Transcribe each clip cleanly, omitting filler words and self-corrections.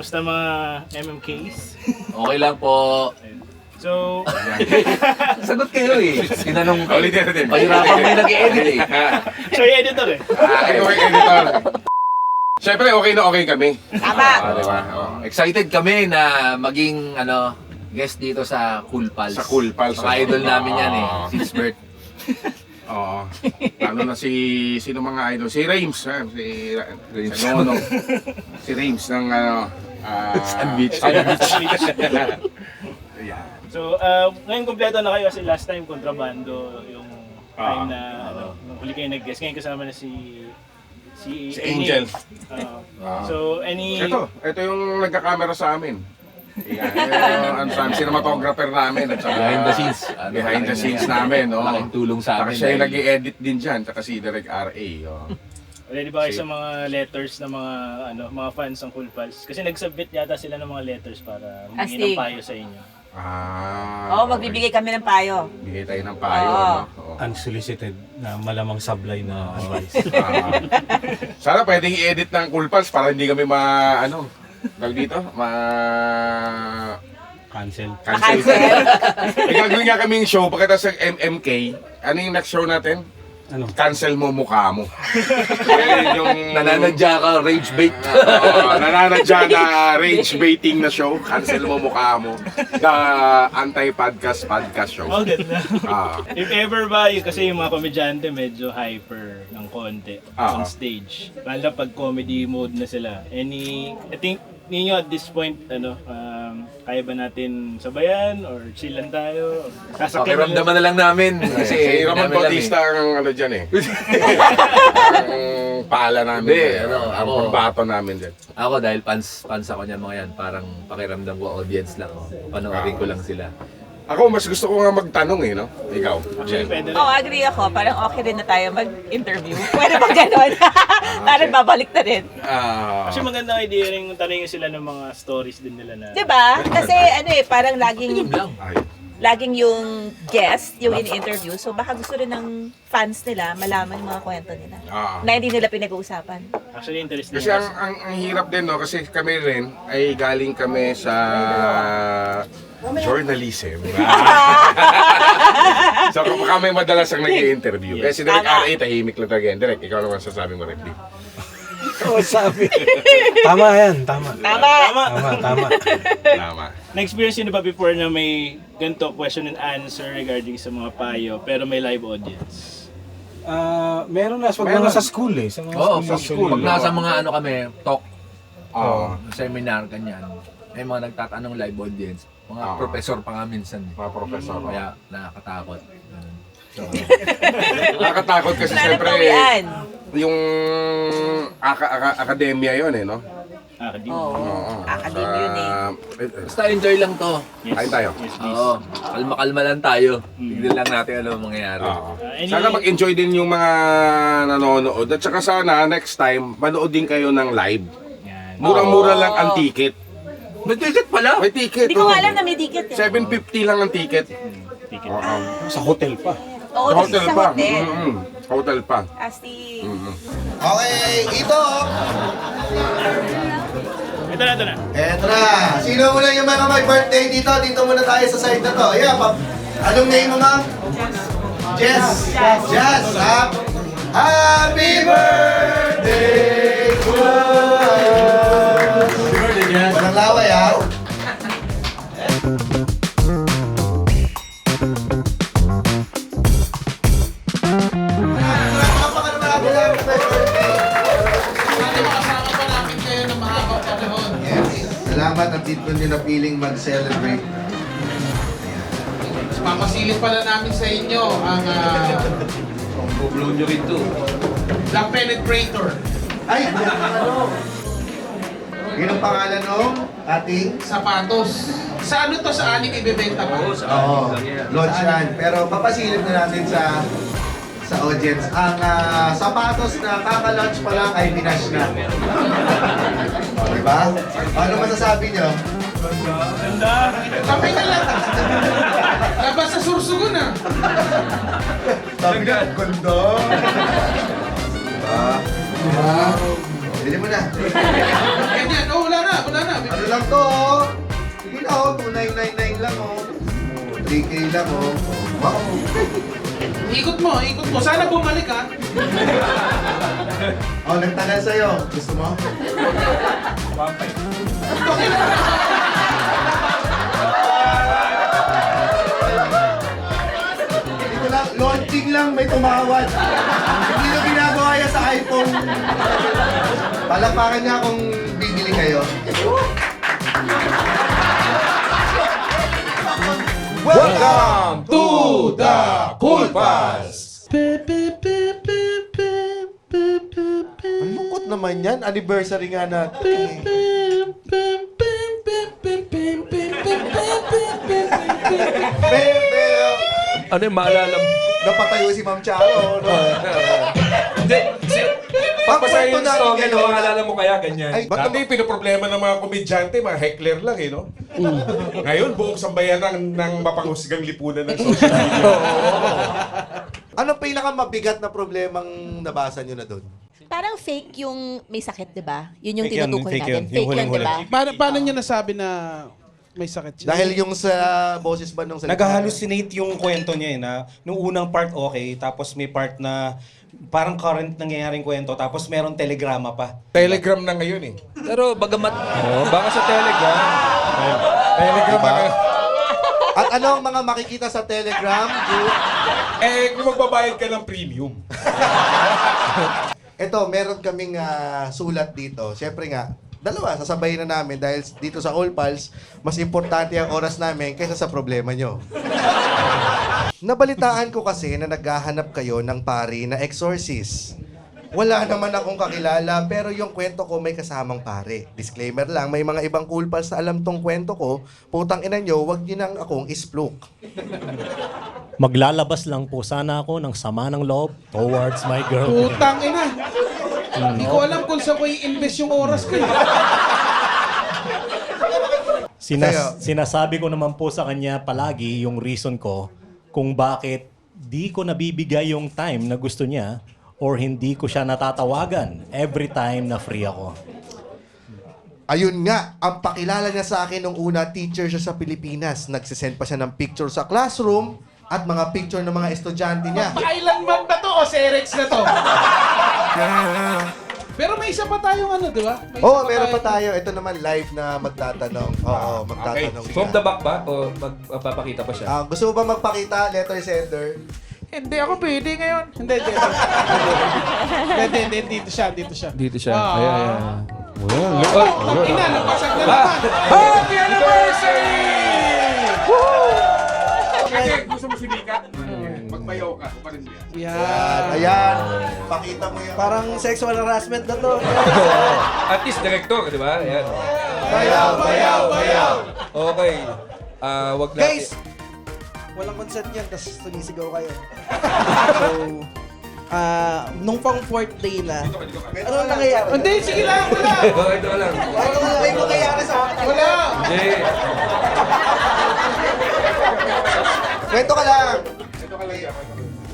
Kamusta mga MMKs? Okay lang po. So, Sagot kayo eh. Tinanong ko. Ulitin natin. Pahirapan may nag-i-edit eh. siya yung editor eh. Okay, editor. Siyempre, okay na okay kami. Tama. Diba? Oh. Excited kami na maging guest dito sa Cool Pals. Sa Cool Pals. Mga idol namin yan eh. Oo. Si Sbert. Oo. Lalo na sino mga idol? Si Rames. Ha? Si Nono. Si Rames ng Sun Beach. Yeah. So, ngayon kompleto na kayo kasi last time kontrabando yung time na nung huli kayo nag-guest. Ngayon kasama na si Angel. So, any... Ito yung nagka-camera sa amin. Yan, ang cinematographer namin at saka Behind the scenes. Behind the scenes namin, no. Malaking tulong sa amin. Saka siya yung nag-i-edit din diyan, saka si Direk RA. Oh. Ready ba kayo sa mga letters ng mga fans ng Cool Pals? Kasi nag-submit yata sila ng mga letters para humingi ng Astig. payo sa inyo. Oo, magbibigay kami ng payo. Bigay tayo ng payo, Oo. no? Oo. Unsolicited na malamang sablay na advice. Sana pwedeng i-edit ng Cool Pals para hindi kami tawag dito, Cancel. cancel. May gagawin nga kaming show pagkatapos ng MMK. Ano yung next show natin? Ano? Cancel mo mukha mo. Yan yung Nananadya ka, rage bait. nananadya na rage baiting na show. Cancel mo mukha mo. The anti-podcast show. Oh, ganda. Ah. If ever ba, kasi yung mga komedyante medyo hyper ng konti on stage. Lalo na pag comedy mode na sila. I think ninyo at this point, kaya ba natin sabayan or chill lang tayo? Pakiramdaman na lang namin. Si Kasi Ramon namin alam Bautista ang dyan eh. Ang paala namin. Hindi, ang ako. pambato namin dyan. Ako dahil fans ako niyan mga yan. Parang pakiramdam ko audience lang. Panoorin ko lang sila. Ako, mas gusto ko nga magtanong eh, no? Ikaw, Actually, Jen. pwede rin. Oo, agree ako. Parang okay rin na tayo mag-interview. Pwede ba gano'n? Parang babalik na rin. Actually, magandang idea rin tanongin sila ng mga stories din nila na... Diba? Kasi parang Yun lang. laging yung guest, yung in-interview. So baka gusto rin ng fans nila malaman yung mga kwento nila. Na hindi nila pinag-uusapan. Actually, interesting. Kasi ang hirap din, no? Kasi kami rin ay galing kami sa journalism. So kami madalas ang nag-i-interview. Kasi Direk Tama. RA, tahimik lang talaga. Direk, ikaw naman sasabi mo rin. Oo, sabi. Tama yan, tama. Tama! Tama. Tama. Na-experience nyo na ba before na may ganito question and answer regarding sa mga payo pero may live audience? Meron na pag Meron. mga sa school eh. Sa mga Oo, school, sa school. usually. Pag nasa mga kami, talk, Oo. seminar, ganyan. May mga nagtatanong live audience. Mga professor pa nga minsan. Mga professor. Kaya nakakatakot. So, Nakakatakot kasi siyempre Nananawian. yung akademya yun eh, no? Di. Oo. Academy yun eh. basta enjoy lang to. Yes. Kain tayo. Yes, please. Oo, kalma-kalma lang tayo. Tignan lang natin ano ang mangyayari. Sana mag-enjoy din yung mga nanonood. At saka sana next time, manood din kayo ng live. Yan. Murang-mura lang ang ticket. May ticket pala! May ticket. Hindi ko oh. nga alam na may ticket eh. 750 lang ang ticket. Ticket. Sa hotel pa. Oo, Sa hotel sa pa. hotel. Hotel pa. Asti. Okay, ito. Ito na. Eto na. Sino muna yung mga may birthday dito? Dito muna tayo sa side na to. Ayan, anong name mo, ma'am? Jess. Jess. Happy birthday to us. Walang laway, ha? Napaka naman natin lang sa birthday. Yes. Salamat at dito nyo na feeling mag-celebrate. Papasilip pala namin sa inyo ang blow nyo rin to. The Penetrator. Ay, ano? Yun ang pangalan ng ating... Sapatos. Sa ano to? Sa aling ibebenta pa? Oo, launch yan. Pero papasilip na natin sa audience. Ang sapatos na kaka-launch pa lang ay binash na. Diba? Ano masasabi nyo? Sabi ka lang. Labas sa sursugon ah. Sabi ka, gundo. Diba? Bili mo na. Ganyan. Oh, wala na. Ano lang to, oh. Sige na, oh. 2,999 lang, oh. 3K lang, oh. Wow. Ikot mo. Sana bumalik ha. Oh, nagtagal sa'yo. Gusto mo? Ito lang, launching lang may tumawad. Hindi nyo ginagawa yan sa iPhone. Palapakan niya kung bibili kayo. Welcome to the Cool Pals! Ang lungkot naman yan. Anniversary nga natin. Ano yung maalala mo? Napatayo si Ma'am Charo. No? Hindi, Pagpasahin yung song, ano maalala mo kaya ganyan? Ay, Dati pinoproblema ng mga komedyante, mga heckler lang eh, no? Ngayon, buong sambayanan ng mapanghusgang lipunan ng social media. Anong pinakamabigat na problemang nabasa nyo na doon? Parang fake yung may sakit, di ba? Yun yung Fake yun, tinutukoy fake natin. yun. Yung Fake yun, di huling-huli. ba? Paano niya nasabi na may sakit siya? Dahil yung sa boses ba nung salita? Nag-hallucinate yung kwento niya na nung unang part okay, tapos may part na parang current nangyayaring kwento, tapos meron telegrama pa. Telegram na ngayon eh. Pero bagamat, baka sa Telegram. Telegram na ngayon. At ano ang mga makikita sa Telegram group? Eh, kung magbabayad ka ng premium. Ito, meron kaming sulat dito. Siyempre nga, dalawa, sasabayin na namin dahil dito sa All Pals, mas importante ang oras namin kaysa sa problema nyo. Nabalitaan ko kasi na naghahanap kayo ng pari na exorcist. Wala naman akong kakilala pero yung kwento ko may kasamang pare. Disclaimer lang, may mga ibang Cool Pals na alam tong kwento ko. Putang ina nyo, wag nyo nang akong ispluk. Maglalabas lang po sana ako ng sama ng loob towards my girlfriend. Putang ina. Hindi ko alam kung saan ko i-invest yung oras ko. Sinasabi ko naman po sa kanya palagi yung reason ko kung bakit di ko nabibigay yung time na gusto niya or hindi ko siya natatawagan every time na free ako. Ayun nga, ang pakilala niya sa akin nung una, teacher siya sa Pilipinas. Nagsisend pa siya ng picture sa classroom at mga picture ng mga estudyante niya. Kailanman ba to o Serex na to? Pero may isa pa tayong ano, di ba? May isa Oo, meron pa tayo. Ito naman live na magtatanong. Oo, magtatanong From siya. the back ba? O magpapakita pa siya? Gusto mo ba magpakita, letter sender? Hindi ako pwede ngayon. Hindi. Hindi, dito siya. Dito siya. Ah. Ina, napasag na naman. Happy anniversary! Kasi gusto mo sinikat, magbayaw ka, pa rin yan. Yan. Ayan, pakita mo yan. Parang sexual harassment na to. At least director, di ba? Ayan. Bayaw! Okay. Wag natin. Guys! Walang consent yan, tapos sumisigaw kayo. So, nung pang fourth day na, ano nangyayari? Hindi, sige lang, wala. Ito ka lang. Ano may mangyayari sa akin? Wala. Hindi. Kwento ka lang.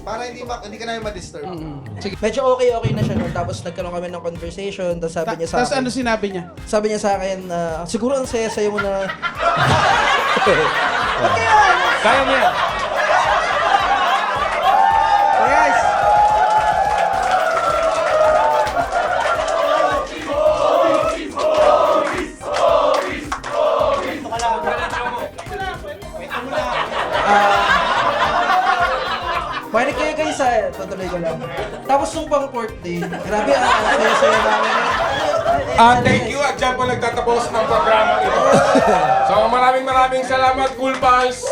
Para hindi ka namin ma-disturb. Medyo okay na siya nun. Tapos nagkaroon kami ng conversation. Tapos sabi niya sa Tapos akin, ano sinabi niya? sabi niya sa akin, siguro ang saya-saya mo na. Kaya mo yan. Guys! Pwede kayo guys tutuloy ko lang. Tapos nung pang fourth day, grabe saya-saya namin. Thank you. At dyan po nagtatapos ang programa ito. So maraming salamat, Cool Pals.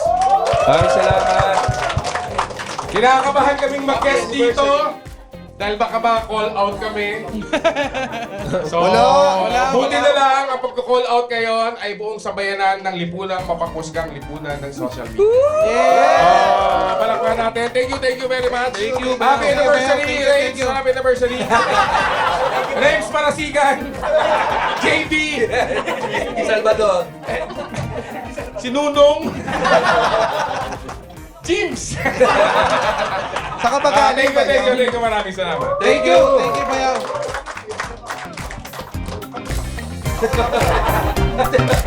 Maraming salamat. Kinakabahan kaming mag-guest dito. Dahil baka call out kami. So, buti na lang ang pagka-call out ngayon ay buong sabayanan ng lipunan, mapapusgang lipunan ng social media. Palakpakan natin. Thank you very much. Thank you. Happy anniversary, Thank you. Rames. Happy anniversary. Rames Marasigan. JB. Salvador. Si Nunong. James. Sa kabagaling ba Thank yun? you. Maraming salamat. Thank you, Bayaw. Joke.